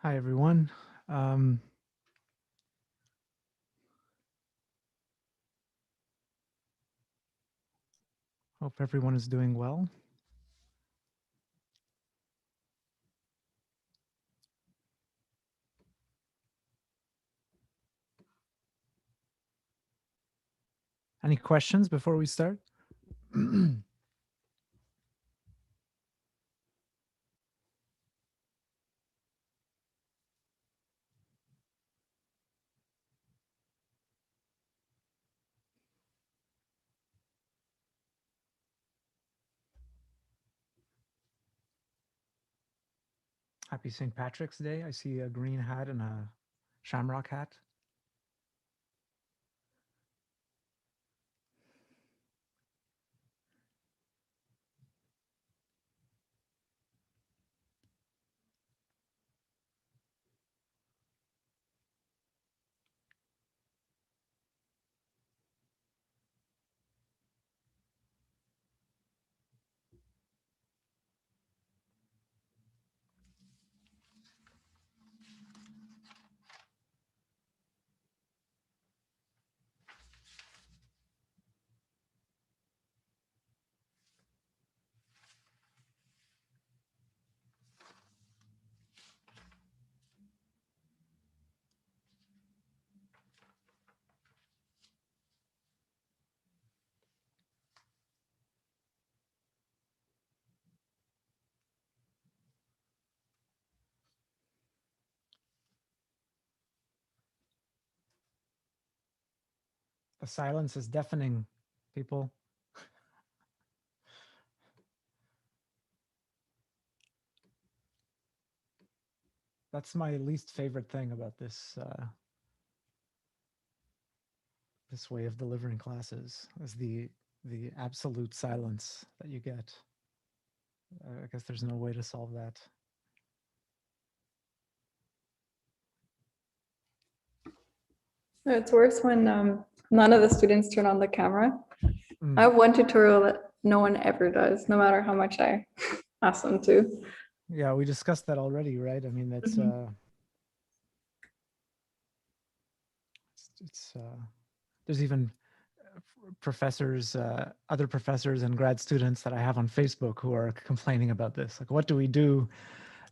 Hi, everyone. Hope everyone is doing well. Any questions before we start? Happy St. Patrick's Day. I see a green hat and a shamrock hat. The silence is deafening, people. That's my least favorite thing about this this way of delivering classes, is the absolute silence that you get. I guess there's no way to solve that. It's worse when none of the students turn on the camera. Mm. I have one tutorial that no one ever does, no matter how much I ask them to. Yeah, we discussed that already, right? I mean, that's there's even professors, other professors and grad students that I have on Facebook who are complaining about this. Like, what do we do?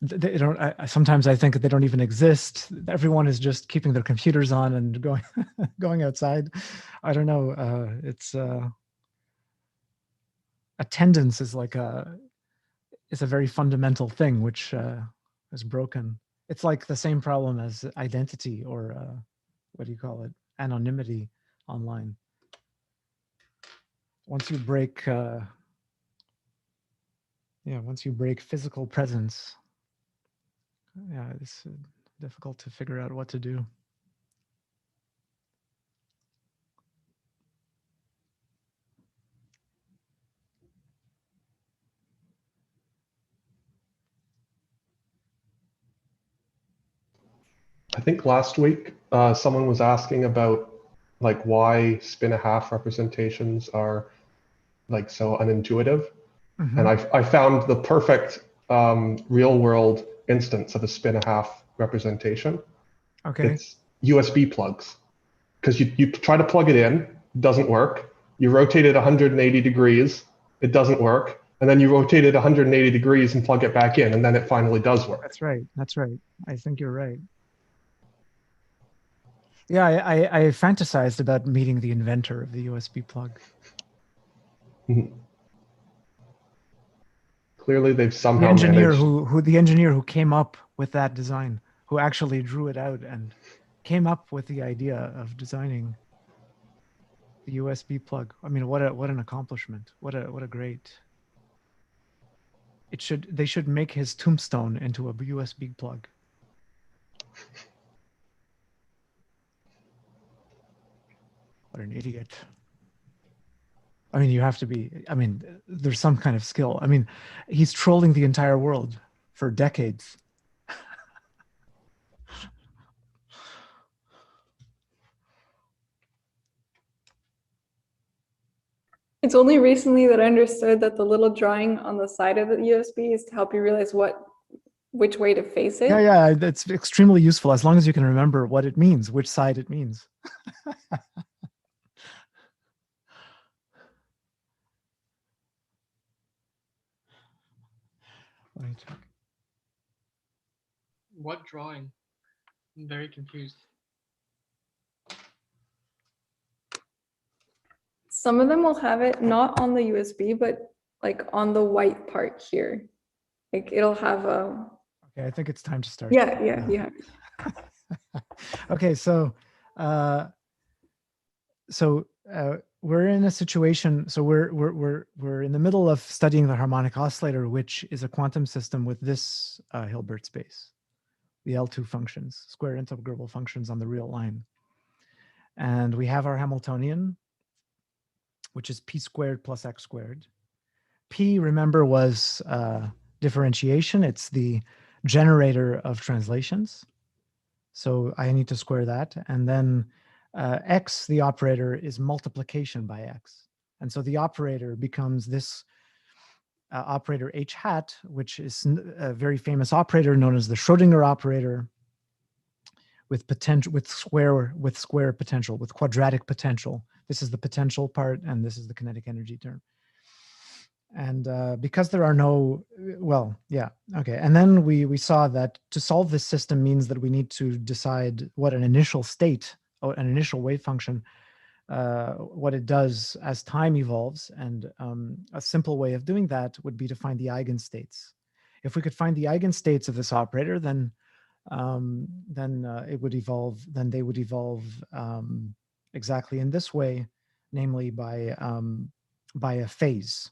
They don't. Sometimes I think they don't even exist. Everyone is just keeping their computers on and going going outside. I don't know. It's attendance is like a very fundamental thing which is broken. It's like the same problem as identity or what do you call it? Anonymity online. Once you break once you break physical presence, yeah, it's difficult to figure out what to do. I think last week someone was asking about like why spin a half representations are like so unintuitive. Mm-hmm. And I found the perfect real world instance of a spin a half representation. Okay. It's USB plugs. Because you try to plug it in, doesn't work. You rotate it 180 degrees, it doesn't work. And then you rotate it 180 degrees and plug it back in, and then it finally does work. That's right. That's right. I think you're right. Yeah, I fantasized about meeting the inventor of the USB plug. Clearly, they've somehow The engineer managed. the engineer who came up with that design, who actually drew it out and came up with the idea of designing the USB plug. I mean, what an accomplishment! What a great. They should make his tombstone into a USB plug. What an idiot. I mean, you have to be, I mean, there's some kind of skill. I mean, he's trolling the entire world for decades. It's only recently that I understood that the little drawing on the side of the USB is to help you realize what which way to face it. Yeah, that's extremely useful as long as you can remember what it means, which side it means. Let me check. What drawing? I'm very confused. Some of them will have it not on the USB, but like on the white part here. Like it'll have a, Okay, I think it's time to start. yeah. Okay, so we're in a situation. So we're in the middle of studying the harmonic oscillator, which is a quantum system with this Hilbert space, the L2 functions, square integrable functions on the real line, and we have our Hamiltonian, which is p squared plus x squared. P, remember, was differentiation. It's the generator of translations. So I need to square that. And then x, the operator, is multiplication by x. And so the operator becomes this operator h hat, which is a very famous operator known as the Schrodinger operator, with potential, with square potential, with quadratic potential. This is the potential part, and this is the kinetic energy term. And because there are no, well, yeah, okay. And then we saw that to solve this system means that we need to decide what an initial state, or an initial wave function, what it does as time evolves. And a simple way of doing that would be to find the eigenstates. If we could find the eigenstates of this operator, then it would evolve. Then they would evolve exactly in this way, namely by a phase.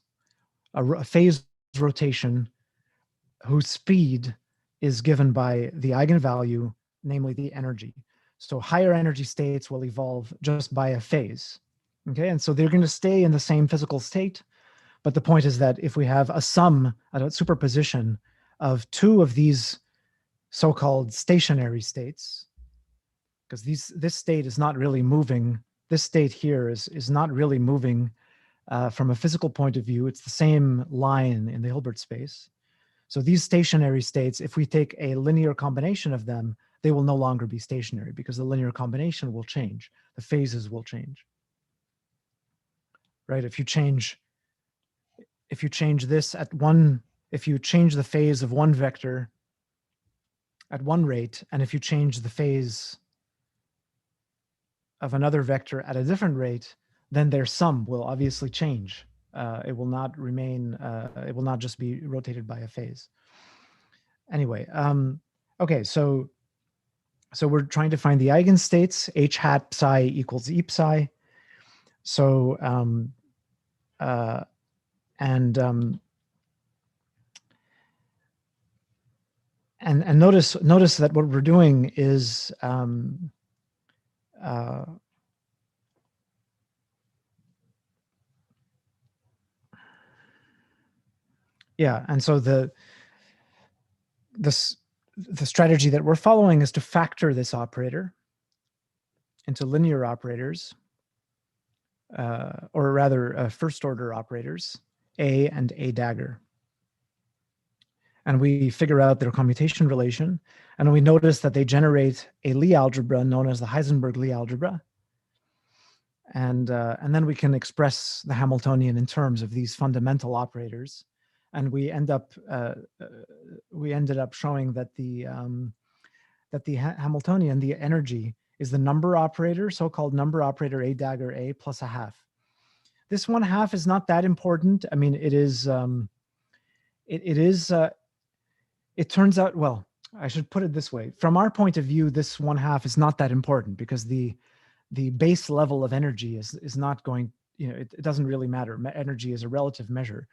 A phase rotation whose speed is given by the eigenvalue, namely the energy. So higher energy states will evolve just by a phase. Okay, and so they're going to stay in the same physical state. But the point is that if we have a sum, a superposition of two of these so-called stationary states, because this state is not really moving, this state here is not really moving. From a physical point of view, it's the same line in the Hilbert space. So these stationary states, if we take a linear combination of them, they will no longer be stationary because the linear combination will change. The phases will change. Right? If you change this at one, if you change the phase of one vector at one rate, and if you change the phase of another vector at a different rate, then their sum will obviously change. It will not remain, it will not just be rotated by a phase. Anyway, okay, so we're trying to find the eigenstates, h hat psi equals e psi. So, and notice that what we're doing is, yeah, and so the strategy that we're following is to factor this operator into linear operators, or rather first order operators, A and A dagger. And we figure out their commutation relation, and we notice that they generate a Lie algebra known as the Heisenberg Lie algebra. And then we can express the Hamiltonian in terms of these fundamental operators. And we ended up showing that the Hamiltonian, the energy, is the number operator, so-called number operator A dagger A plus a half. This 1/2 is not that important. I mean, it is. It turns out, well, I should put it this way. From our point of view, this 1/2 is not that important because the base level of energy is not going. It doesn't really matter. Energy is a relative measure,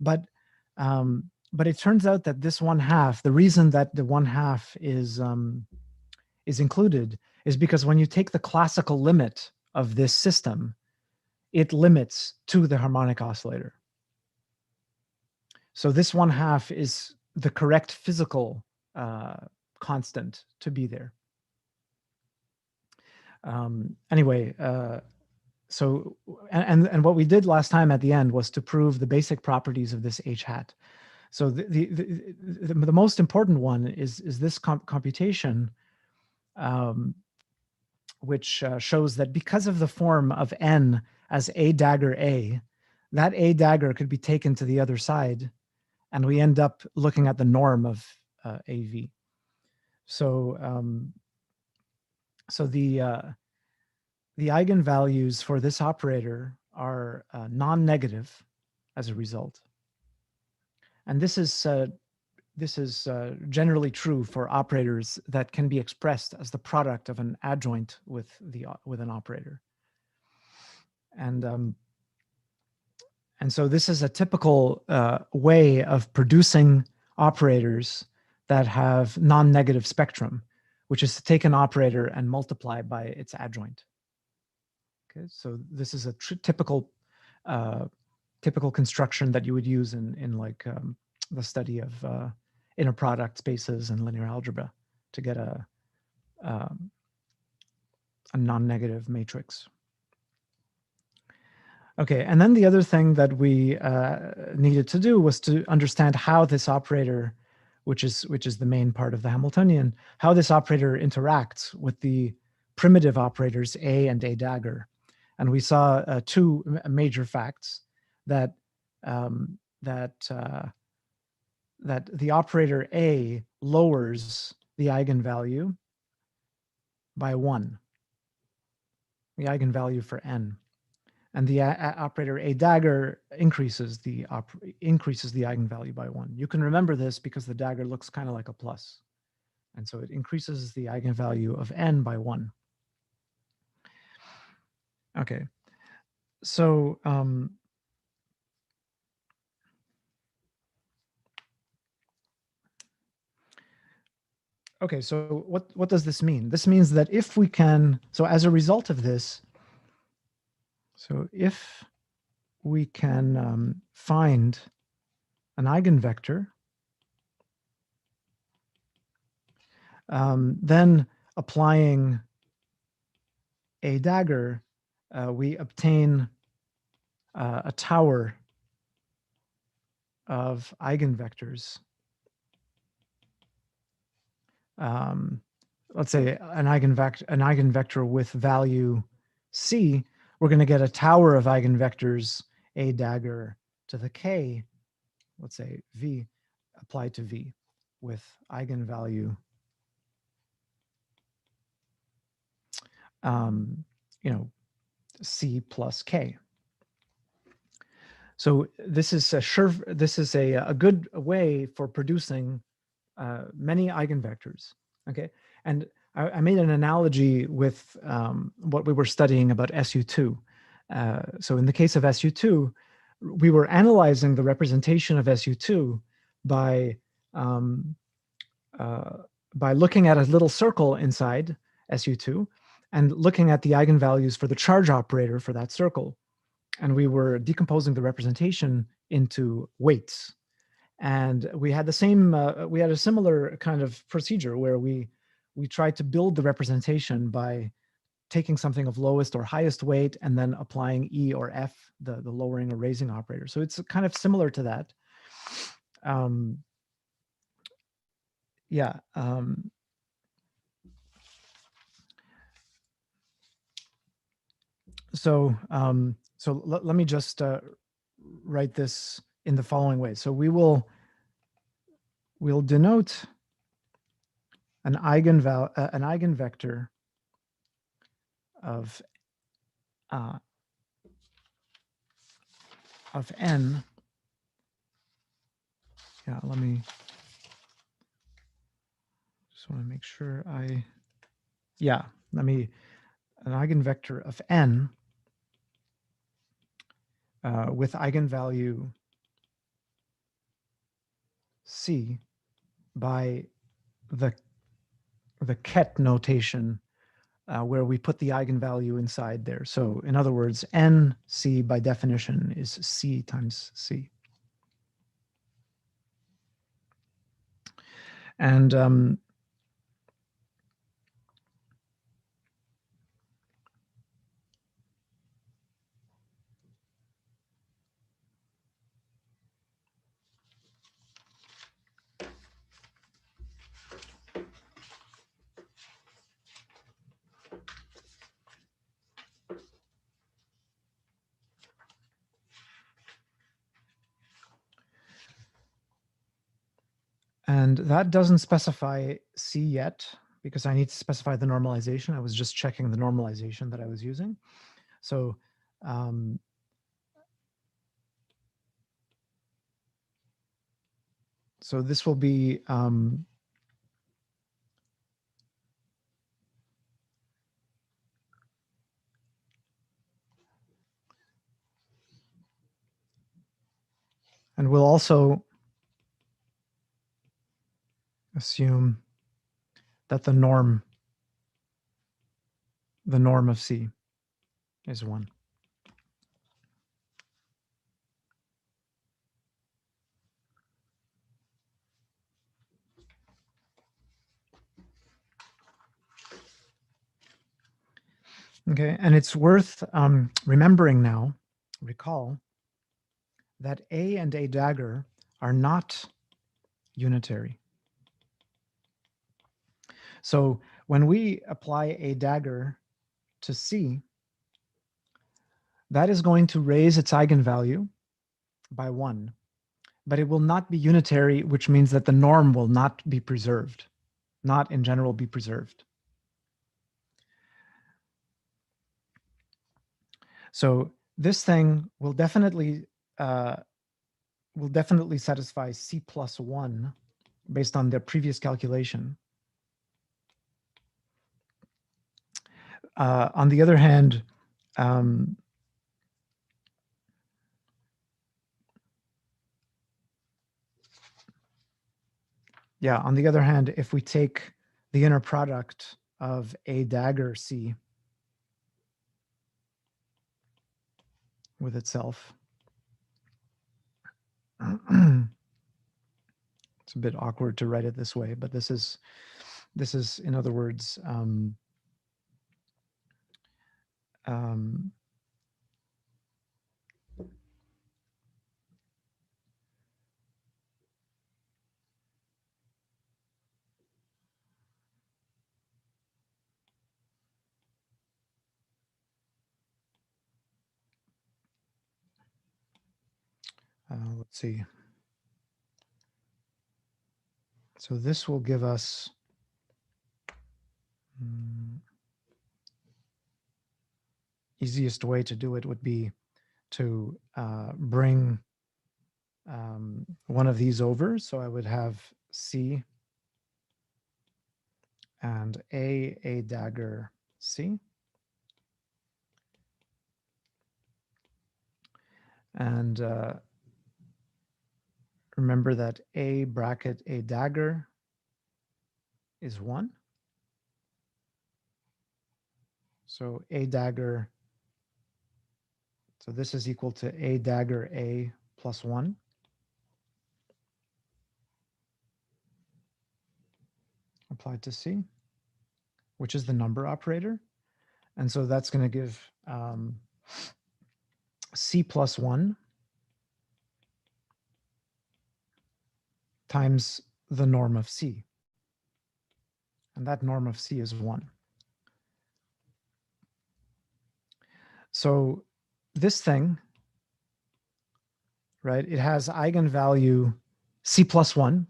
but it turns out that this 1/2, the reason that the 1/2 is included is because when you take the classical limit of this system, it limits to the harmonic oscillator. So this 1/2 is the correct physical constant to be there. Anyway, so and what we did last time at the end was to prove the basic properties of this h hat. So the most important one is this computation, which shows that because of the form of n as a dagger a, that a dagger could be taken to the other side, and we end up looking at the norm of AV. So so the eigenvalues for this operator are non-negative as a result, and this is generally true for operators that can be expressed as the product of an adjoint with an operator, and so this is a typical way of producing operators that have non-negative spectrum, which is to take an operator and multiply by its adjoint. Okay, so this is a typical construction that you would use in like the study of inner product spaces and linear algebra to get a non-negative matrix. Okay, and then the other thing that we needed to do was to understand how this operator, which is the main part of the Hamiltonian, how this operator interacts with the primitive operators a and a dagger. And we saw two major facts: that that the operator a lowers the eigenvalue by 1, the eigenvalue for n, and the operator a dagger increases the eigenvalue by 1. You can remember this because the dagger looks kind of like a plus, and so it increases the eigenvalue of n by 1. Okay, so okay, so what does this mean? This means that if we can, so as a result of this, so if we can find an eigenvector, then applying a dagger, we obtain a tower of eigenvectors. Let's say an eigenvector with value c, we're going to get a tower of eigenvectors a dagger to the k, let's say v, applied to v with eigenvalue c plus k. So this is a good way for producing many eigenvectors. Okay, and I made an analogy with what we were studying about SU2. So in the case of SU2, we were analyzing the representation of SU2 by looking at a little circle inside SU2 and looking at the eigenvalues for the charge operator for that circle. And we were decomposing the representation into weights. And we had the same, we had a similar kind of procedure where we tried to build the representation by taking something of lowest or highest weight and then applying E or F, the lowering or raising operator. So it's kind of similar to that. So let me just write this in the following way. So we'll denote an eigenvector of n. Yeah, let me just want to make sure an eigenvector of n with eigenvalue c by the ket notation, where we put the eigenvalue inside there. So in other words, nc by definition is c times c. And And that doesn't specify C yet, because I need to specify the normalization. I was just checking the normalization that I was using. So so this will be and we'll also assume that the norm of C is 1. Okay, and it's worth remembering now, recall, that A and A dagger are not unitary. So when we apply A dagger to C, that is going to raise its eigenvalue by 1, but it will not be unitary, which means that the norm will not be preserved, not in general be preserved. So this thing will definitely satisfy C plus 1 based on the previous calculation. On the other hand, if we take the inner product of A dagger C with itself, it's a bit awkward to write it this way, but this is in other words, let's see. So this will give us easiest way to do it would be to bring one of these over. So I would have C and A dagger C. And remember that A bracket A dagger is 1. So A dagger, so this is equal to A dagger A plus 1. Applied to C, which is the number operator. And so that's going to give C plus 1 times the norm of C. And that norm of C is 1. So this thing, right, it has eigenvalue C plus 1,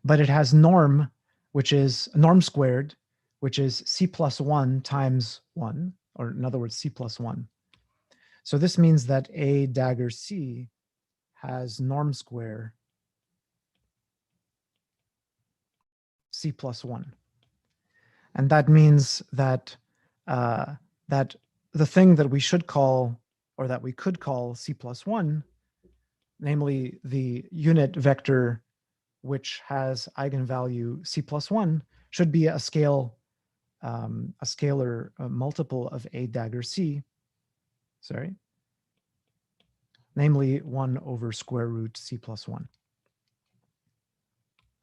but it has norm, which is norm squared, which is C plus 1 times 1, or in other words, C plus 1. So this means that A dagger C has norm square C plus 1. And that means that that the thing that we should call, or that we could call C plus 1, namely the unit vector which has eigenvalue C plus 1, should be a scalar multiple of A dagger C, namely 1 over square root C plus 1.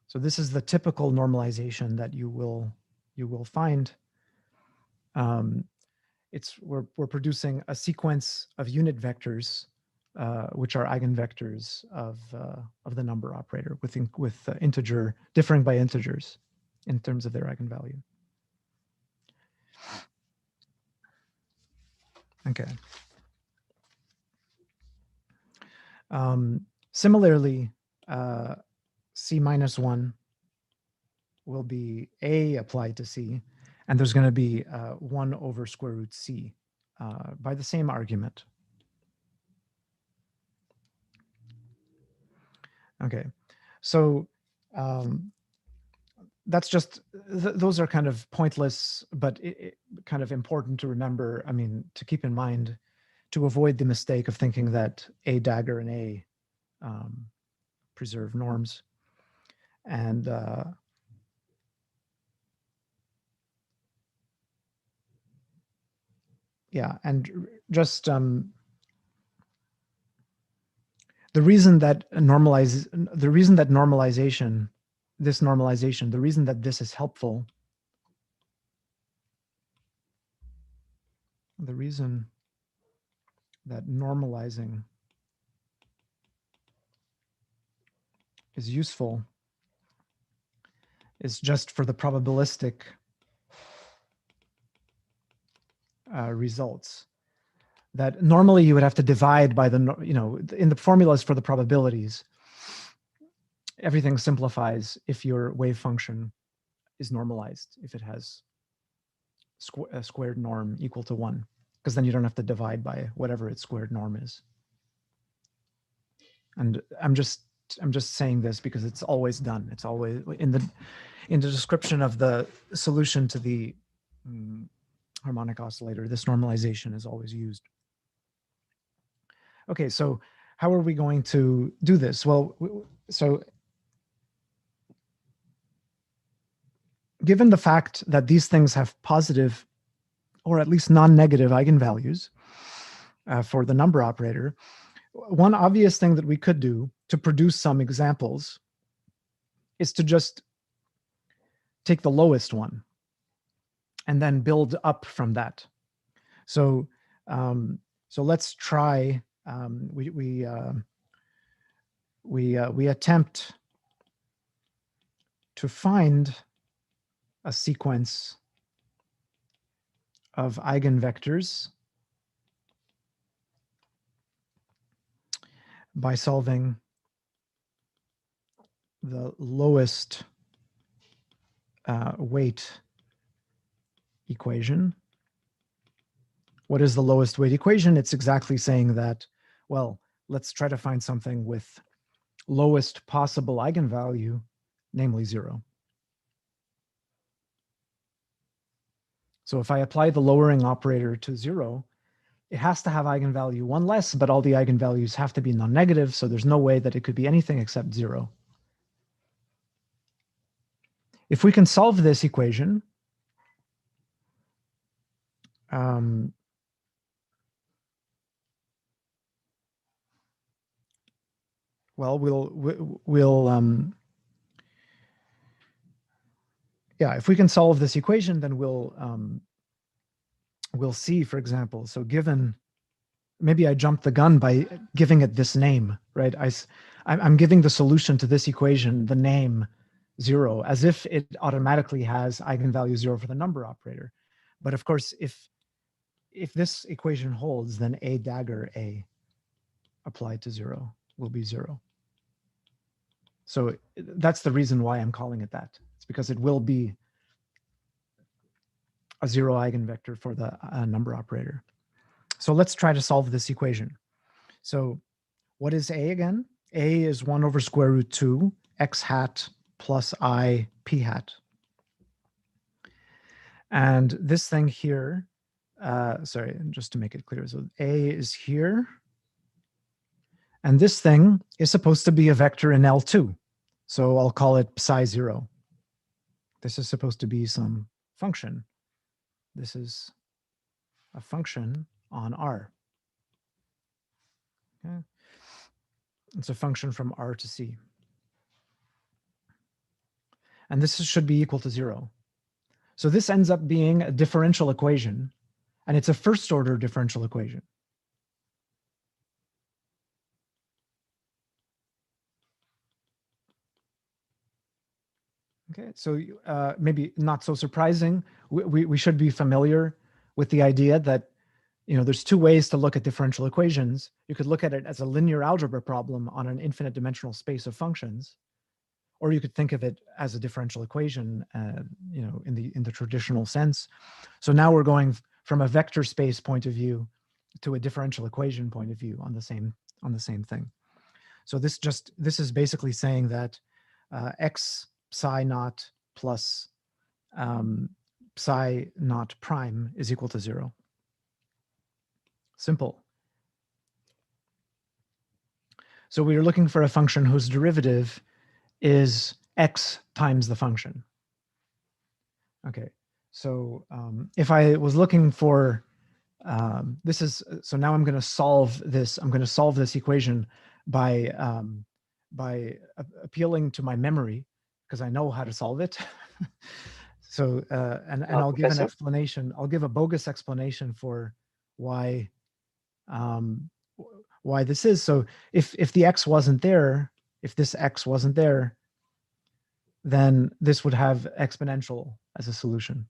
So this is the typical normalization that you will find. We're producing a sequence of unit vectors, which are eigenvectors of the number operator with integer differing by integers in terms of their eigenvalue. Okay. Similarly, c minus 1 will be a applied to c, and there's going to be 1 over square root c by the same argument. Okay, so that's just, those are kind of pointless, but kind of important to remember, I mean, to keep in mind, to avoid the mistake of thinking that a dagger and a preserve norms. And yeah, and just the reason that normalization, the reason that this is helpful, the reason that normalizing is useful is just for the probabilistic results. That normally you would have to divide by the, you know, in the formulas for the probabilities, everything simplifies if your wave function is normalized, if it has a squared norm equal to 1, because then you don't have to divide by whatever its squared norm is. And I'm just saying this because it's always done. It's always in the description of the solution to the harmonic oscillator, this normalization is always used. Okay, so how are we going to do this? Well, so given the fact that these things have positive or at least non-negative eigenvalues for the number operator, one obvious thing that we could do to produce some examples is to just take the lowest one and then build up from that. So, so let's try. We attempt to find a sequence of eigenvectors by solving the lowest weight equation. What is the lowest weight equation? It's exactly saying that, well, let's try to find something with lowest possible eigenvalue, namely 0. So if I apply the lowering operator to 0, it has to have eigenvalue 1 less, but all the eigenvalues have to be non-negative, so there's no way that it could be anything except 0. If we can solve this equation, well, yeah, if we can solve this equation, then we'll see, for example, so given, maybe I jumped the gun by giving it this name, right? I'm giving the solution to this equation the name 0, as if it automatically has eigenvalue 0 for the number operator. But of course, if this equation holds, then a dagger a applied to 0 will be 0. So that's the reason why I'm calling it that. It's because it will be a 0 eigenvector for the number operator. So let's try to solve this equation. So what is a again? A is 1 over square root 2 x hat plus I p hat. And this thing here, sorry, just to make it clear. So a is here. And this thing is supposed to be a vector in L2. So I'll call it psi 0. This is supposed to be some function. This is a function on R. Okay. It's a function from R to C. And this should be equal to 0. So this ends up being a differential equation, and it's a first order differential equation. Okay, so maybe not so surprising. We should be familiar with the idea that, you know, there's two ways to look at differential equations. You could look at it as a linear algebra problem on an infinite dimensional space of functions, or you could think of it as a differential equation, you know, in the traditional sense. So now we're going from a vector space point of view to a differential equation point of view on the same thing. So this is basically saying that x psi naught plus psi naught prime is equal to 0. Simple. So we are looking for a function whose derivative is x times the function. Okay, so if I was looking for so now I'm going to solve this. I'm going to solve this equation by appealing to my memory, because I know how to solve it. So and I'll give an explanation. I'll give a bogus explanation for why this is. So if the x wasn't there, if this x wasn't there, then this would have exponential as a solution.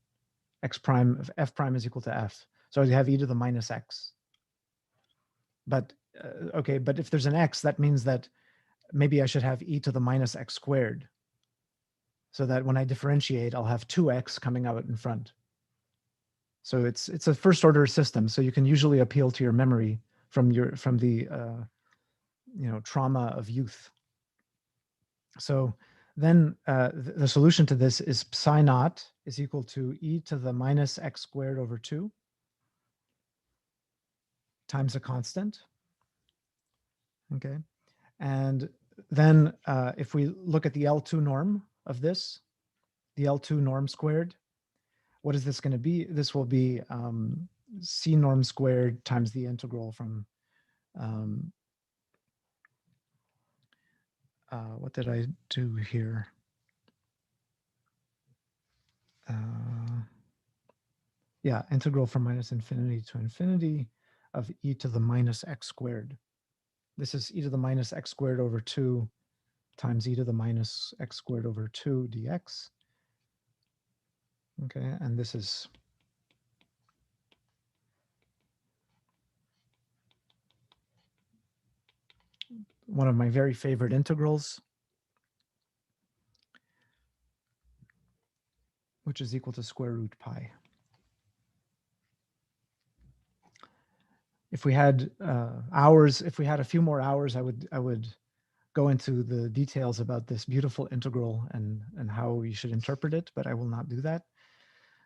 X prime of f prime is equal to f. So I have e to the minus x. But okay, but if there's an x, that means that maybe I should have e to the minus x squared, so that when I differentiate, I'll have 2x coming out in front. So it's a first order system. So you can usually appeal to your memory from the you know, trauma of youth. So then the solution to this is psi naught is equal to e to the minus x squared over 2 times a constant. Okay, and then if we look at the L2 norm of this, the L2 norm squared, what is this going to be? This will be c norm squared times the integral from what did I do here? Yeah, integral from minus infinity to infinity of e to the minus x squared. This is e to the minus x squared over 2 times e to the minus x squared over 2 dx. Okay, and this is one of my very favorite integrals, which is equal to square root pi. If we had hours, if we had a few more hours, I would go into the details about this beautiful integral and how we should interpret it, but I will not do that.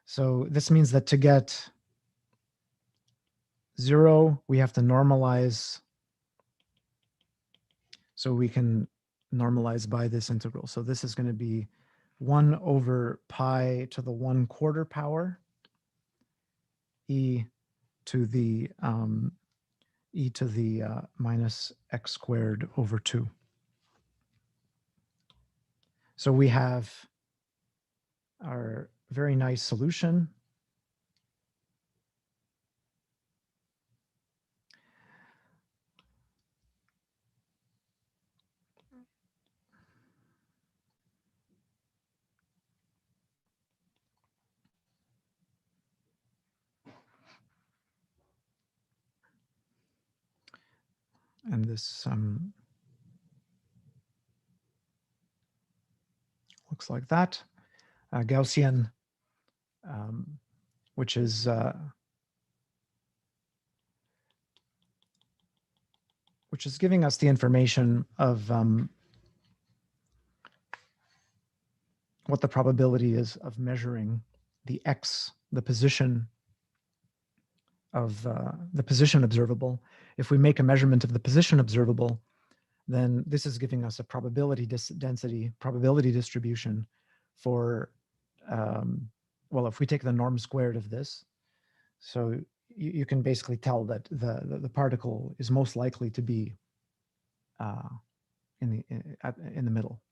So this means that to get 0, we have to normalize. So we can normalize by this integral. So this is going to be 1 over pi to the 1/4 power e to the minus x squared over 2. So we have our very nice solution. And this looks like that. Gaussian, which is giving us the information of what the probability is of measuring the x, the position of the position observable. If we make a measurement of the position observable, then this is giving us a probability density, probability distribution for, well, if we take the norm squared of this, so you can basically tell that the particle is most likely to be in the middle.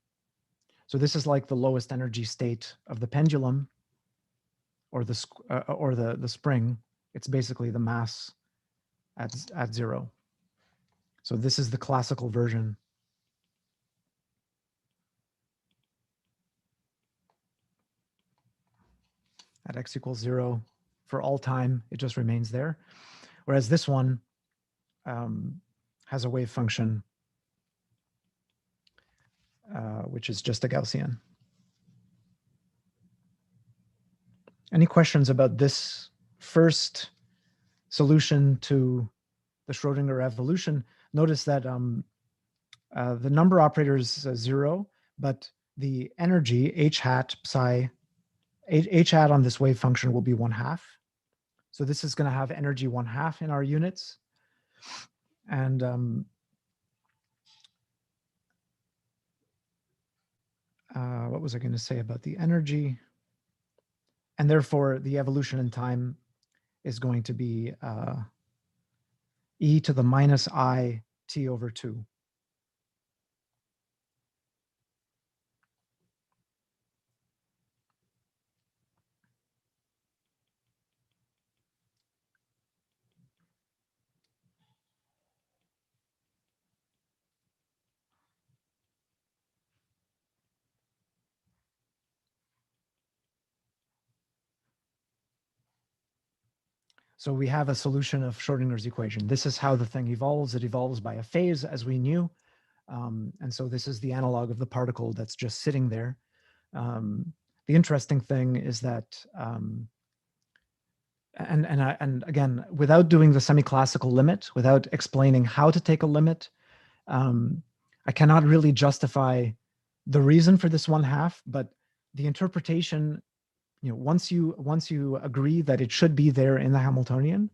So this is like the lowest energy state of the pendulum, or the spring. It's basically the mass at 0. So this is the classical version. At x equals 0 for all time, it just remains there. Whereas this one has a wave function which is just a Gaussian. Any questions about this first solution to the Schrodinger evolution? Notice that the number operator is 0, but the energy h hat psi, h hat on this wave function will be 1/2. So this is going to have energy 1/2 in our units. And what was I going to say about the energy? And therefore, the evolution in time is going to be e to the minus I t over 2. So we have a solution of Schrodinger's equation. This is how the thing evolves. It evolves by a phase, as we knew. And so this is the analog of the particle that's just sitting there. The interesting thing is that, and again, without doing the semi-classical limit, without explaining how to take a limit, I cannot really justify the reason for this 1/2, but the interpretation, once you agree that it should be there in the Hamiltonian,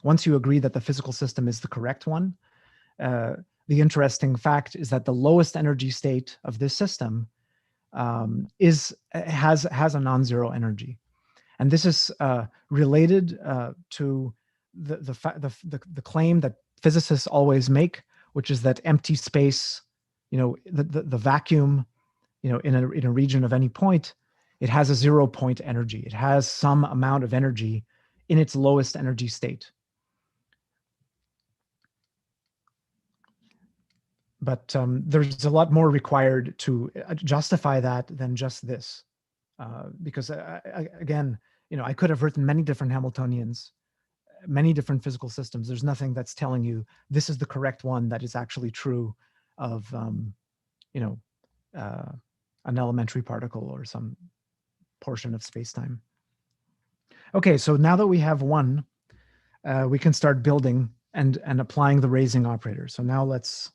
once you agree that the physical system is the correct one, the interesting fact is that the lowest energy state of this system has a non-zero energy, and this is related to the claim that physicists always make, which is that empty space, the vacuum, in a region of any point, it has a 0-point energy. It has some amount of energy in its lowest energy state. But there's a lot more required to justify that than just this. Because again, I could have written many different Hamiltonians, many different physical systems. There's nothing that's telling you this is the correct one that is actually true of, an elementary particle or some portion of space-time. Okay, so now that we have one, we can start building and applying the raising operator. So now let's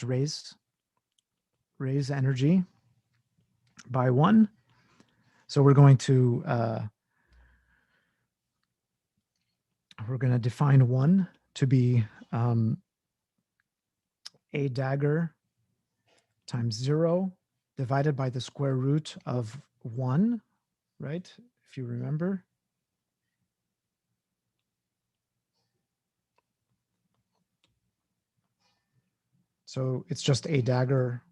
raise energy by 1. So we're going to define 1 to be a dagger times 0 divided by the square root of 1, right? If you remember. So it's just a dagger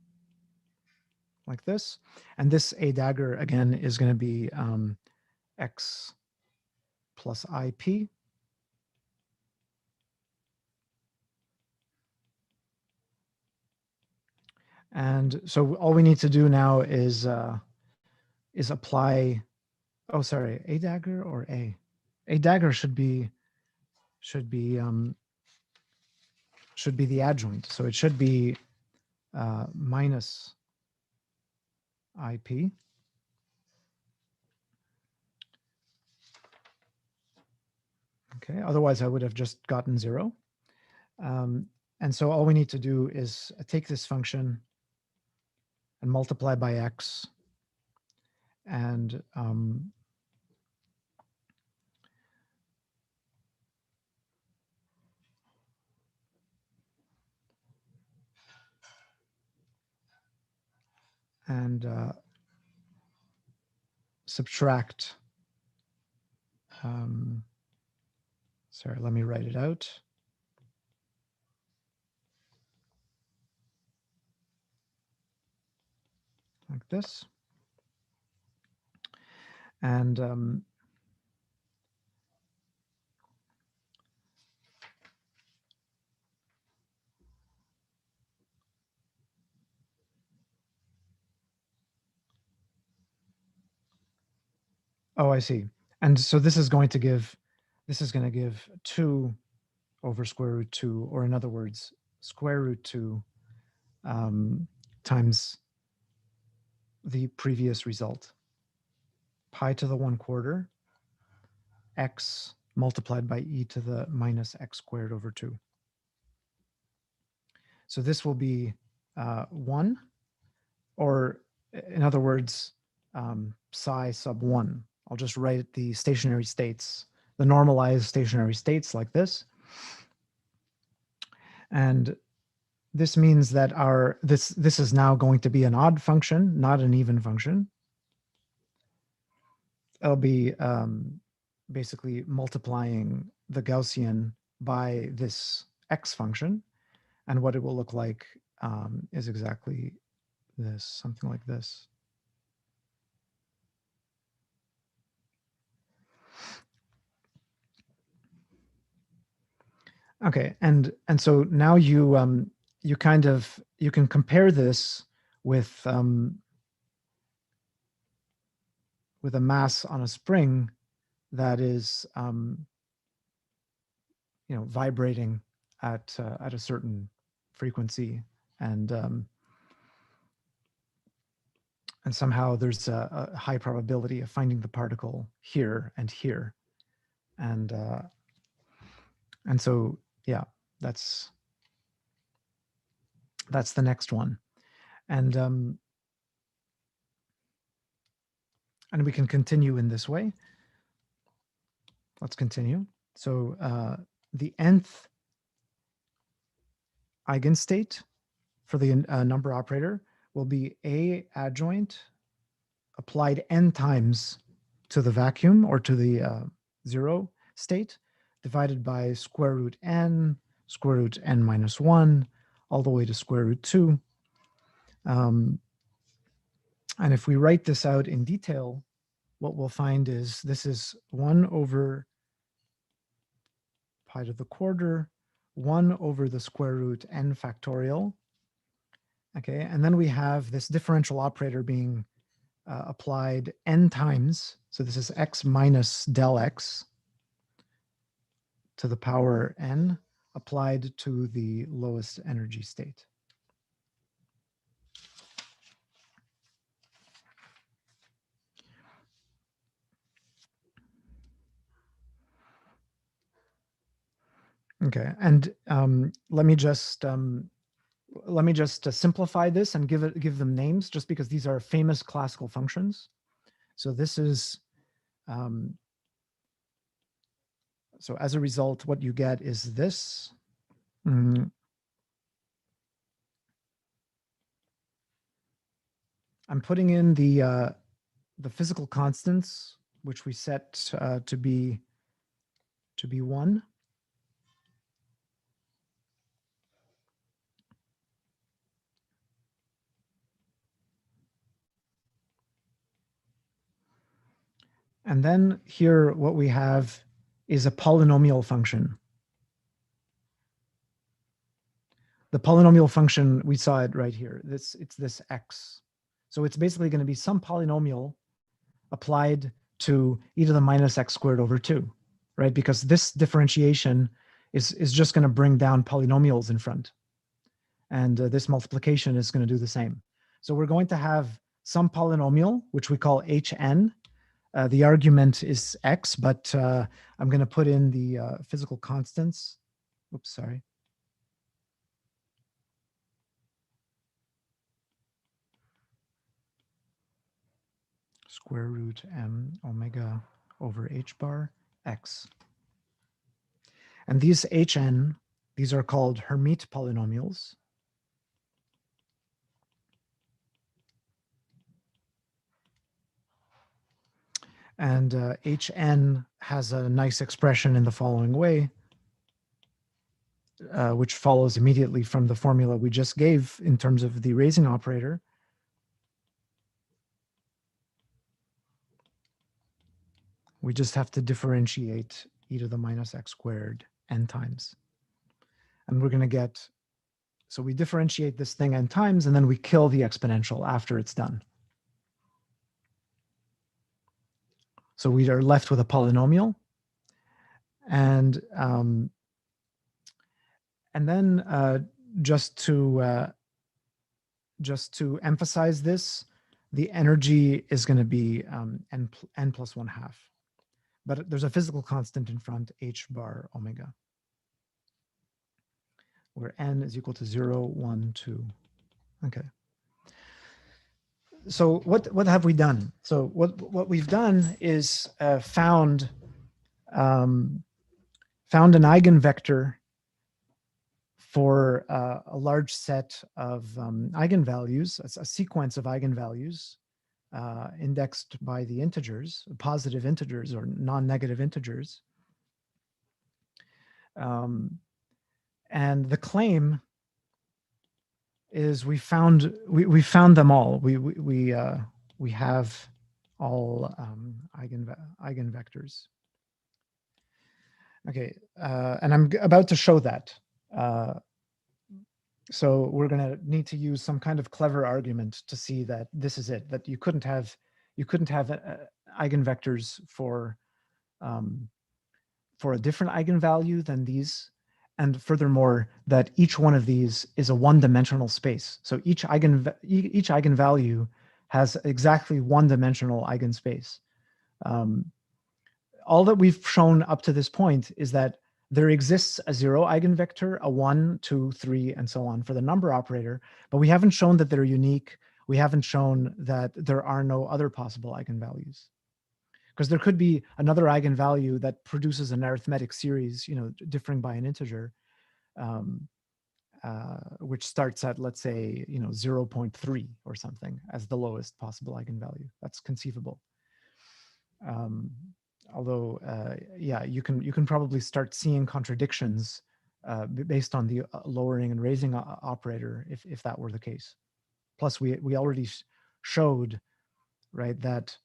like this. And this a dagger, again, is going to be x plus IP. And so all we need to do now is apply, oh, sorry, a dagger or a dagger should be the adjoint. So it should be minus IP. Okay, otherwise I would have just gotten 0. And so all we need to do is take this function and multiply by x, and subtract, sorry, let me write it out. Like this. And oh, I see. And so this is going to give 2 over square root 2, or in other words, square root 2 times the previous result. Pi to the 1/4 x multiplied by e to the minus x squared over 2. So this will be 1, or in other words, psi sub 1. I'll just write the stationary states, the normalized stationary states like this. And this means that this is now going to be an odd function, not an even function. It'll be basically multiplying the Gaussian by this x function. And what it will look like is exactly this, something like this. Okay, and so now you you can compare this with a mass on a spring that is vibrating at a certain frequency, and somehow there's a high probability of finding the particle here and here, and so yeah, that's the next one, and we can continue in this way. Let's continue. So the nth eigenstate for the number operator will be A adjoint applied n times to the vacuum or to the 0 state divided by square root n minus 1 all the way to square root 2. And if we write this out in detail, what we'll find is this is 1 over pi to the quarter, 1 over the square root n factorial. Okay, and then we have this differential operator being applied n times. So this is x minus del x to the power n applied to the lowest energy state. Okay, and let me just simplify this and give them names, just because these are famous classical functions. So this is so as a result, what you get is this. I'm putting in the physical constants, which we set to be 1. And then here, what we have is a polynomial function. The polynomial function, we saw it right here. It's this x. So it's basically going to be some polynomial applied to e to the minus x squared over 2, right? Because this differentiation is just going to bring down polynomials in front. And this multiplication is going to do the same. So we're going to have some polynomial, which we call hn. The argument is x, but I'm going to put in the physical constants. Oops, sorry. Square root m omega over h bar x. And these hn, these are called Hermite polynomials. And hn has a nice expression in the following way, which follows immediately from the formula we just gave in terms of the raising operator. We just have to differentiate e to the minus x squared n times. And we're going to get, so we differentiate this thing n times, and then we kill the exponential after it's done. So we are left with a polynomial. And then just to just to emphasize this, the energy is going to be n plus 1/2. But there's a physical constant in front, h bar omega, where n is equal to 0, 1, 2. Okay. So what have we done? So what we've done is found an eigenvector for a large set of eigenvalues, a sequence of eigenvalues indexed by the integers, positive integers or non-negative integers. And the claim is we found them all. We have all eigenvectors. Okay, and I'm about to show that. So we're going to need to use some kind of clever argument to see that this is it. That you couldn't have eigenvectors for a different eigenvalue than these. And furthermore, that each one of these is a one-dimensional space. So each eigenvalue has exactly one-dimensional eigenspace. All that we've shown up to this point is that there exists a 0 eigenvector, a 1, 2, 3, and so on for the number operator, but we haven't shown that they're unique. We haven't shown that there are no other possible eigenvalues. Because there could be another eigenvalue that produces an arithmetic series, differing by an integer, which starts at, let's say, 0.3 or something as the lowest possible eigenvalue. That's conceivable. Although, yeah, you can probably start seeing contradictions based on the lowering and raising operator if that were the case. Plus, we already showed, right, that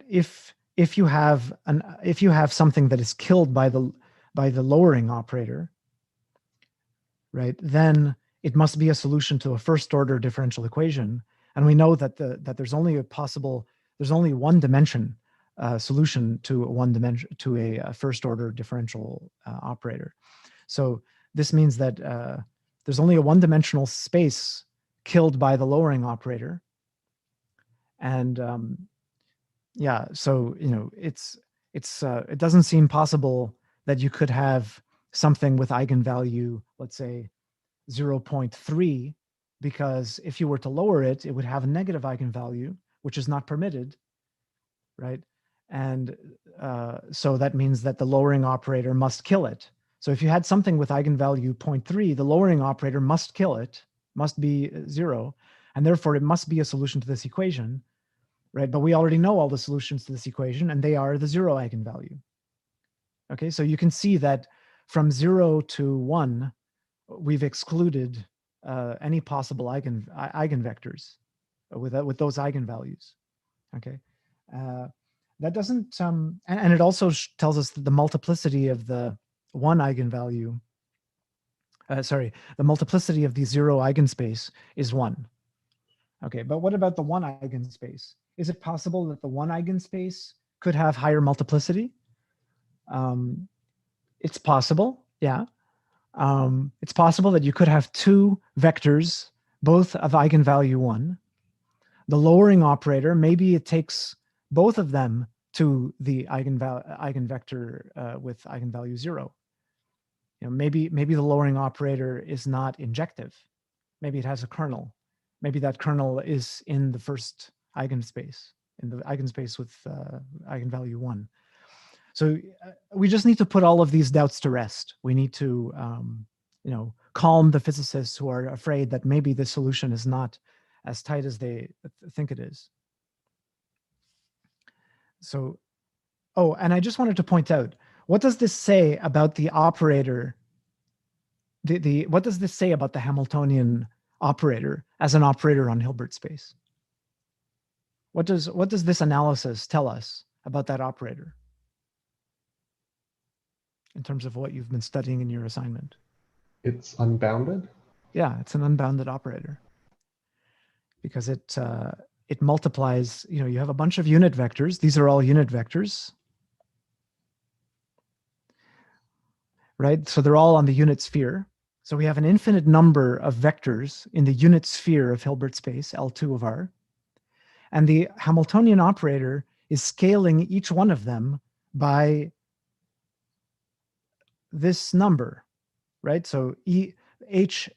if you have something that is killed by the lowering operator, right, then it must be a solution to a first order differential equation, and we know that there's only one dimension solution to a first order differential operator. So this means that there's only a one-dimensional space killed by the lowering operator. And yeah, so it doesn't seem possible that you could have something with eigenvalue, let's say 0.3, because if you were to lower it, it would have a negative eigenvalue, which is not permitted, right? And so that means that the lowering operator must kill it. So if you had something with eigenvalue 0.3, the lowering operator must kill it, must be 0, and therefore it must be a solution to this equation, right? But we already know all the solutions to this equation, and they are the 0 eigenvalue. Okay, so you can see that from 0 to 1, we've excluded any possible eigenvectors with those eigenvalues. Okay, that doesn't, and it also tells us that the multiplicity of the one eigenvalue, the multiplicity of the 0 eigenspace is 1. Okay, but what about the 1 eigenspace? Is it possible that the 1 eigenspace could have higher multiplicity? It's possible, yeah. It's possible that you could have 2 vectors, both of eigenvalue 1. The lowering operator, maybe it takes both of them to the eigenvector with eigenvalue 0. Maybe the lowering operator is not injective. Maybe it has a kernel. Maybe that kernel is in the first eigenspace, in the eigenspace with eigenvalue 1. So we just need to put all of these doubts to rest. We need to, calm the physicists who are afraid that maybe the solution is not as tight as they think it is. So, oh, and I just wanted to point out, what does this say about the operator? What does this say about the Hamiltonian operator as an operator on Hilbert space? What does this analysis tell us about that operator in terms of what you've been studying in your assignment? It's unbounded? Yeah, it's an unbounded operator because it multiplies, you have a bunch of unit vectors. These are all unit vectors, right? So they're all on the unit sphere. So we have an infinite number of vectors in the unit sphere of Hilbert space, L2 of R. And the Hamiltonian operator is scaling each one of them by this number, right? So the H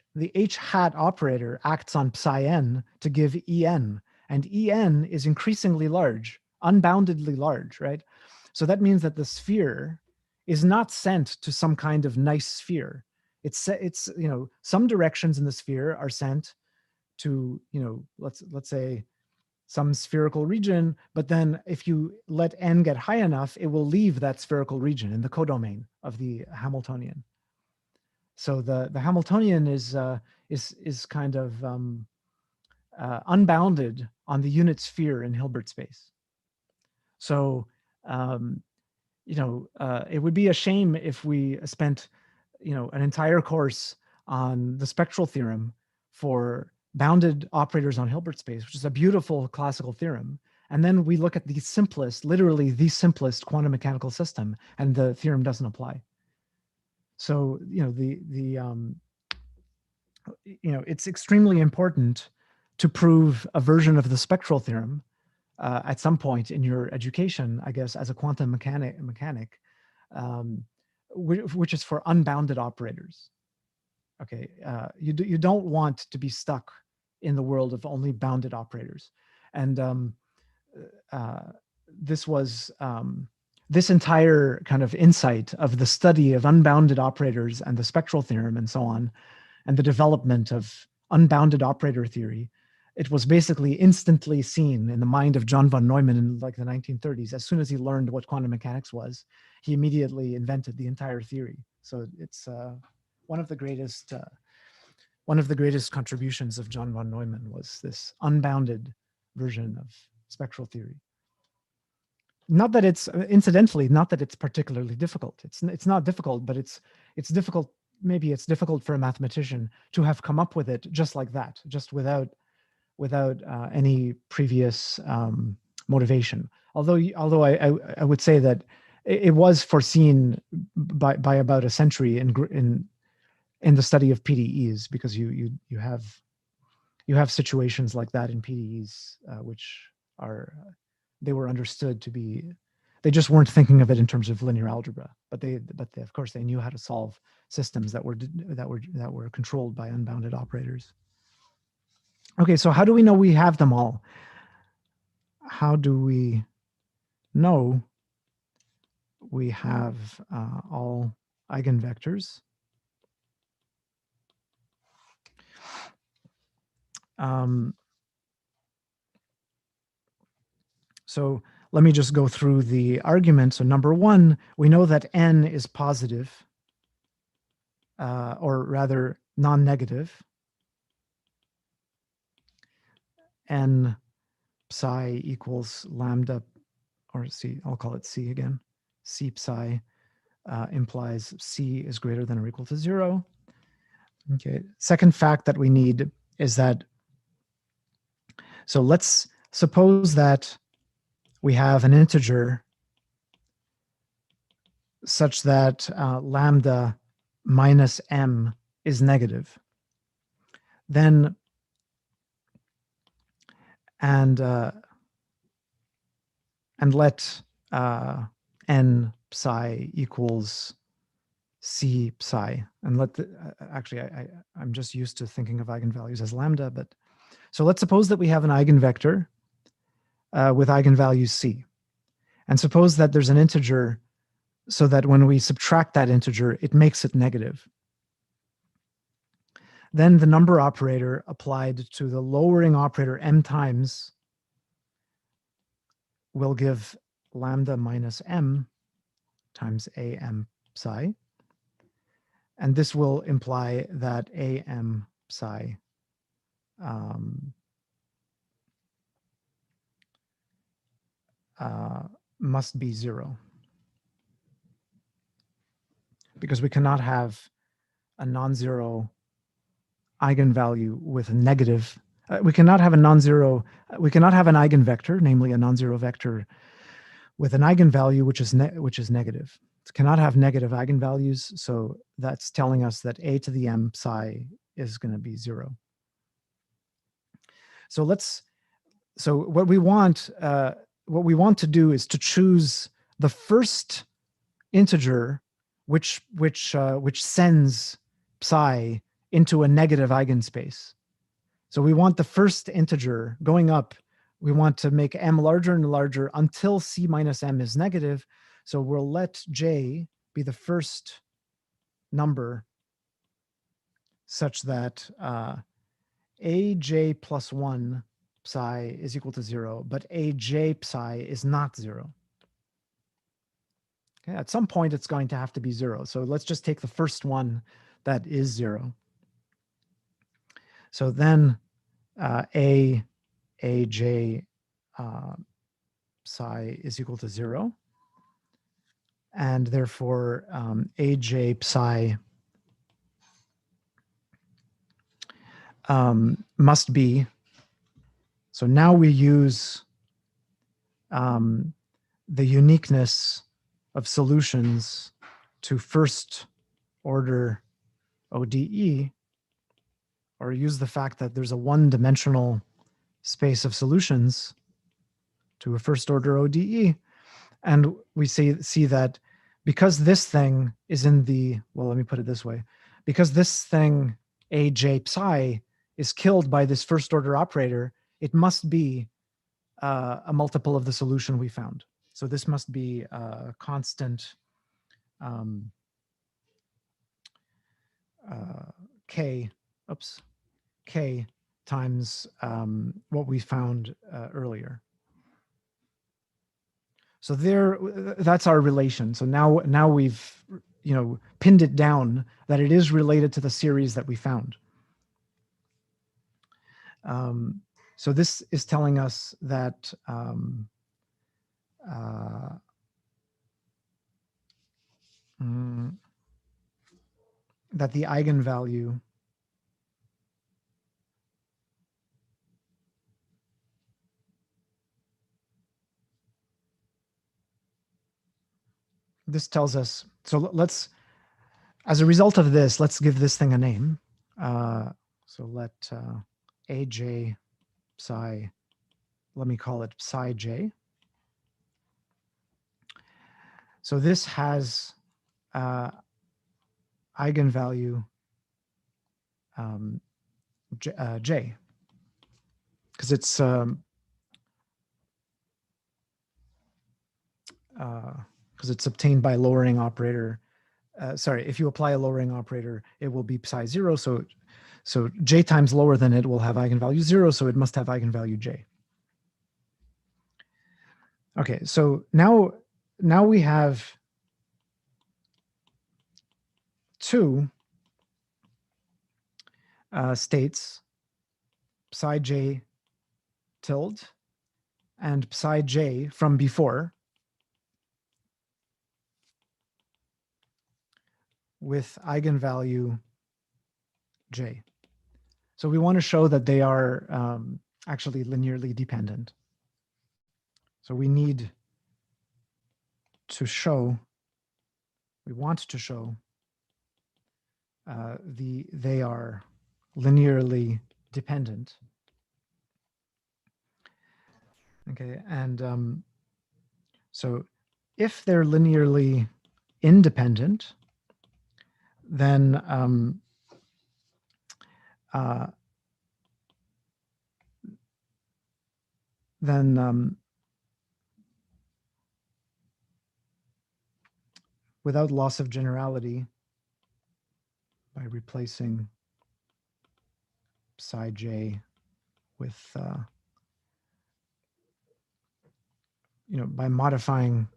hat operator acts on psi n to give En, and En is increasingly large, unboundedly large, right? So that means that the sphere is not sent to some kind of nice sphere. It's some directions in the sphere are sent to, let's say some spherical region, but then if you let n get high enough, it will leave that spherical region in the codomain of the Hamiltonian. So the Hamiltonian is kind of unbounded on the unit sphere in Hilbert space. So it would be a shame if we spent an entire course on the spectral theorem for bounded operators on Hilbert space, which is a beautiful classical theorem. And then we look at the simplest, literally the simplest quantum mechanical system, and the theorem doesn't apply. So, it's extremely important to prove a version of the spectral theorem at some point in your education, I guess, as a quantum mechanic, which is for unbounded operators. Okay, you don't want to be stuck in the world of only bounded operators, and this entire kind of insight of the study of unbounded operators and the spectral theorem and so on, and the development of unbounded operator theory, it was basically instantly seen in the mind of John von Neumann in like the 1930s. As soon as he learned what quantum mechanics was, he immediately invented the entire theory. So it's one of the greatest contributions of John von Neumann was this unbounded version of spectral theory. Not that it's incidentally, not that it's particularly difficult. It's not difficult, but it's difficult. Maybe it's difficult for a mathematician to have come up with it just like that, just without any previous motivation. Although I would say that it was foreseen by about a century in the study of PDEs, because you have situations like that in PDEs, which they were understood to be, they just weren't thinking of it in terms of linear algebra, but they of course they knew how to solve systems that were controlled by unbounded operators. Okay, so how do we know we have them all? How do we know we have all eigenvectors? So let me just go through the argument. So number one, we know that n is positive, or rather non-negative. N psi equals lambda, or C, I'll call it C again. C psi implies C is greater than or equal to 0. Okay, second fact that we need is that, so let's suppose that we have an integer such that lambda minus m is negative. Then, and let n psi equals c psi, and let actually I'm just used to thinking of eigenvalues as lambda, but so let's suppose that we have an eigenvector with eigenvalues c, and suppose that there's an integer so that when we subtract that integer, it makes it negative. Then the number operator applied to the lowering operator m times will give lambda minus m times am psi. And this will imply that am psi must be 0. Because we cannot have a non-zero eigenvalue with a negative. We cannot have a non-zero. We cannot have an eigenvector, namely a non-zero vector, with an eigenvalue which is negative. It cannot have negative eigenvalues, so that's telling us that a to the m psi is going to be 0. So what we want to do is to choose the first integer which sends psi into a negative eigenspace. So we want the first integer going up. We want to make m larger and larger until c minus m is negative. So we'll let j be the first number such that aj plus 1 psi is equal to 0, but aj psi is not 0. Okay, at some point, it's going to have to be 0. So let's just take the first one that is 0. So then aj psi is equal to 0. And therefore, aj psi must be, so now we use the uniqueness of solutions to first order ODE, or use the fact that there's a one-dimensional space of solutions to a first order ODE. And we see that because this thing is in the, well, let me put it this way, because this thing aj psi is killed by this first order operator, it must be a multiple of the solution we found. So this must be a constant k times what we found earlier. So that's our relation. So now we've pinned it down that it is related to the series that we found. So this is telling us that that the eigenvalue this tells us, so let's, as a result of this, let's give this thing a name. So let aj psi, let me call it psi j. So this has eigenvalue j, because it's obtained by lowering operator. Sorry, if you apply a lowering operator, it will be psi 0. So j times lower than it will have eigenvalue 0, so it must have eigenvalue j. Okay, so now we have two states, psi j tilde and psi j from before, with eigenvalue j. So we want to show that they are actually linearly dependent. So we need to show, we want to show they are linearly dependent. Okay, and so if they're linearly independent, then without loss of generality, by replacing psi j with by modifying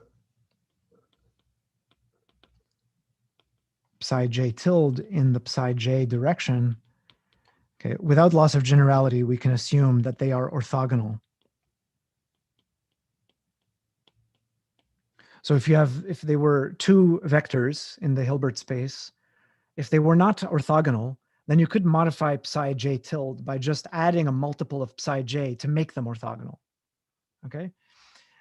psi j tilde in the psi j direction, okay, without loss of generality, we can assume that they are orthogonal. So if they were two vectors in the Hilbert space, if they were not orthogonal, then you could modify psi j tilde by just adding a multiple of psi j to make them orthogonal. Okay,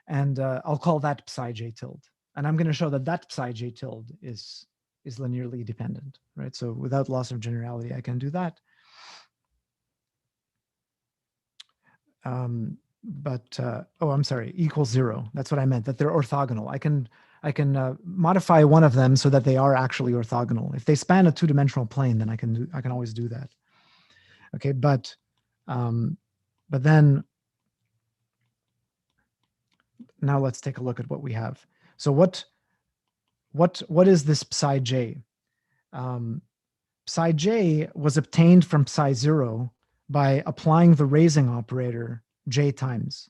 and I'll call that psi j tilde. And I'm going to show that that psi j tilde is linearly dependent, right? So without loss of generality, I can do that. Oh, I'm sorry, equals 0. That's what I meant, that they're orthogonal. I can modify one of them so that they are actually orthogonal. If they span a two-dimensional plane, then I can always do that. Okay, but then now let's take a look at what we have. So what is this psi j? Psi j was obtained from psi 0 by applying the raising operator j times.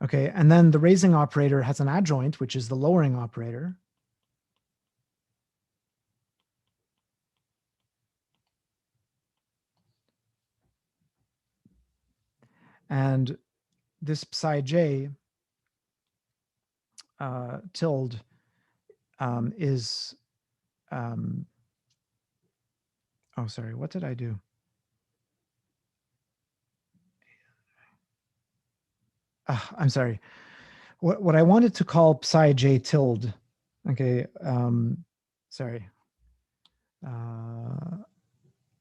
Okay, and then the raising operator has an adjoint, which is the lowering operator. And this psi j tilde is, oh, sorry, what did I do? I'm sorry. What I wanted to call psi j tilde, okay, sorry.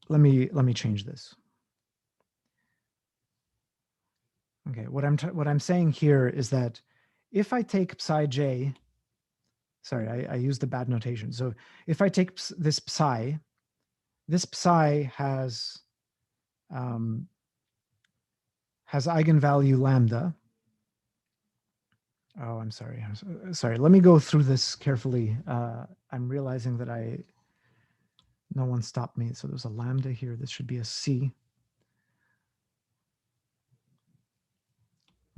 Let me change this. Okay, what I'm saying here is that if I take psi j, sorry, I used the bad notation. So if I take this psi has eigenvalue lambda. Oh, I'm sorry. Sorry. Let me go through this carefully. I'm realizing that no one stopped me. So there's a lambda here. This should be a c.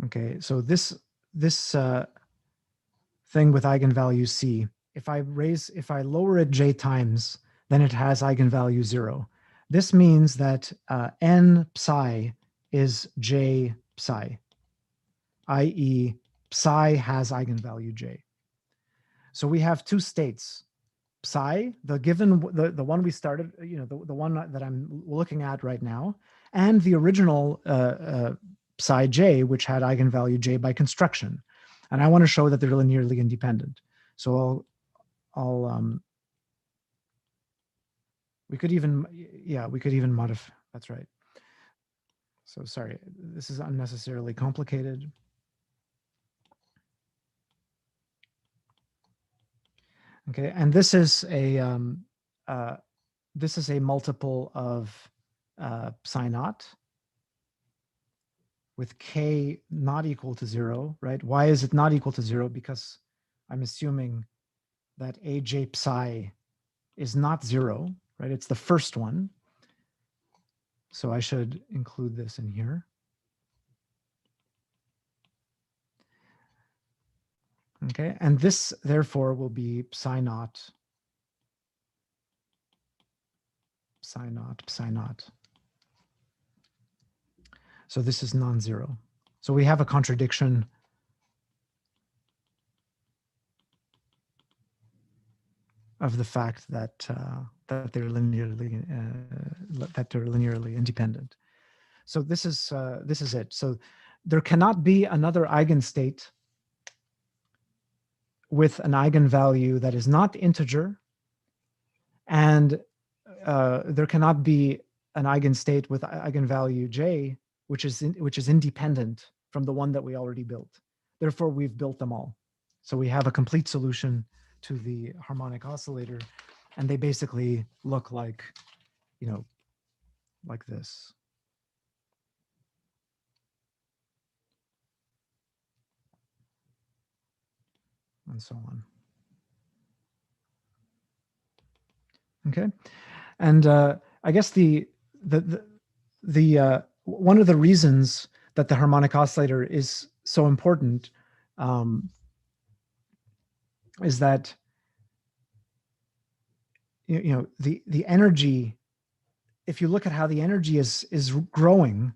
Okay, so this thing with eigenvalue c, if I lower it j times, then it has eigenvalue 0. This means that n psi is j psi, i.e. psi has eigenvalue j. So we have two states. Psi, the one we started, the one that I'm looking at right now, and the original psi j, which had eigenvalue j by construction. And I want to show that they're linearly independent. So we could even modify, that's right. So sorry, this is unnecessarily complicated. Okay, and this is a multiple of psi naught with k not equal to 0, right? Why is it not equal to 0? Because I'm assuming that aj psi is not 0, right? It's the first one. So I should include this in here. Okay, and this therefore will be psi naught, psi naught, psi naught. So this is non-zero. So we have a contradiction of the fact that they're linearly independent. So this is it. So there cannot be another eigenstate with an eigenvalue that is not integer, and there cannot be an eigenstate with eigenvalue j which is independent from the one that we already built. Therefore, we've built them all. So we have a complete solution to the harmonic oscillator, and they basically look like, like this. And so on. Okay, and I guess the one of the reasons that the harmonic oscillator is so important is that the energy. If you look at how the energy is growing,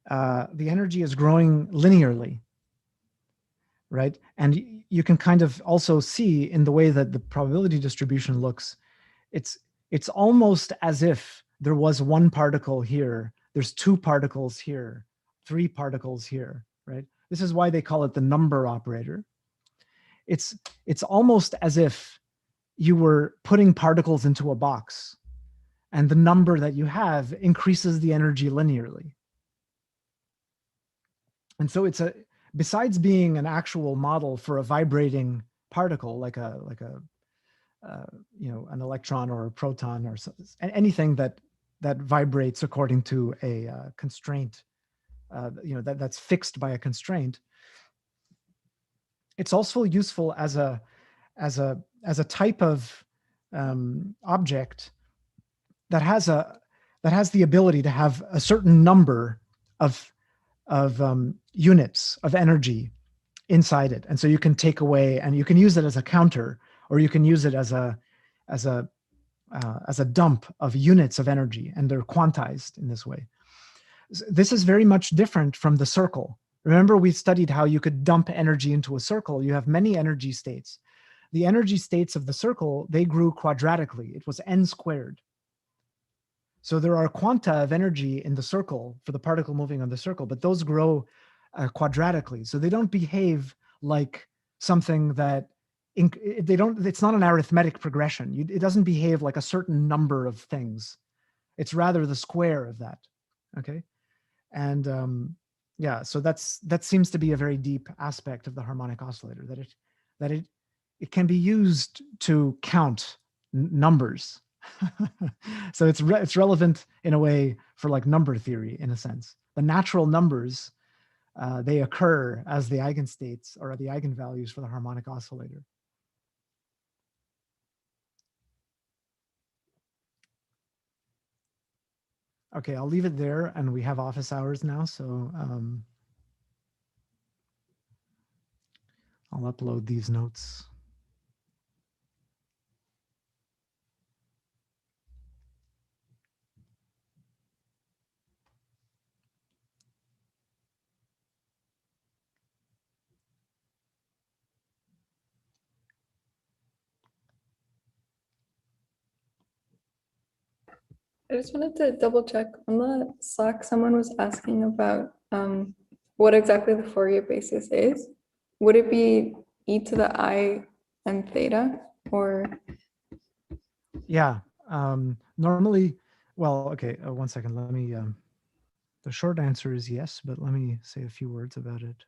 the energy is growing linearly, right? And you can kind of also see in the way that the probability distribution looks, it's almost as if there was one particle here, there's two particles here, three particles here, right? This is why they call it the number operator. It's almost as if you were putting particles into a box, and the number that you have increases the energy linearly. And so it's besides being an actual model for a vibrating particle, like an electron or a proton or anything that vibrates according to a constraint, that's fixed by a constraint. It's also useful as a type of object that has the ability to have a certain number of units of energy inside it, and so you can take away, and you can use it as a counter, or you can use it as a dump of units of energy, and they're quantized in this way. This is very much different from the circle. Remember, we studied how you could dump energy into a circle. You have many energy states. The energy states of the circle, they grew quadratically. It was n squared. So there are quanta of energy in the circle for the particle moving on the circle, but those grow quadratically. So they don't behave like something that it's not an arithmetic progression. It doesn't behave like a certain number of things. It's rather the square of that. Okay. And yeah, so that seems to be a very deep aspect of the harmonic oscillator, that it can be used to count numbers. So it's relevant in a way for like number theory, in a sense. The natural numbers, they occur as the eigenstates or the eigenvalues for the harmonic oscillator. Okay, I'll leave it there, and we have office hours now, so I'll upload these notes. I just wanted to double check on the Slack. Someone was asking about what exactly the Fourier basis is. Would it be e to the I and theta, or? Yeah, normally, well, okay, 1 second. Let me, the short answer is yes, but let me say a few words about it.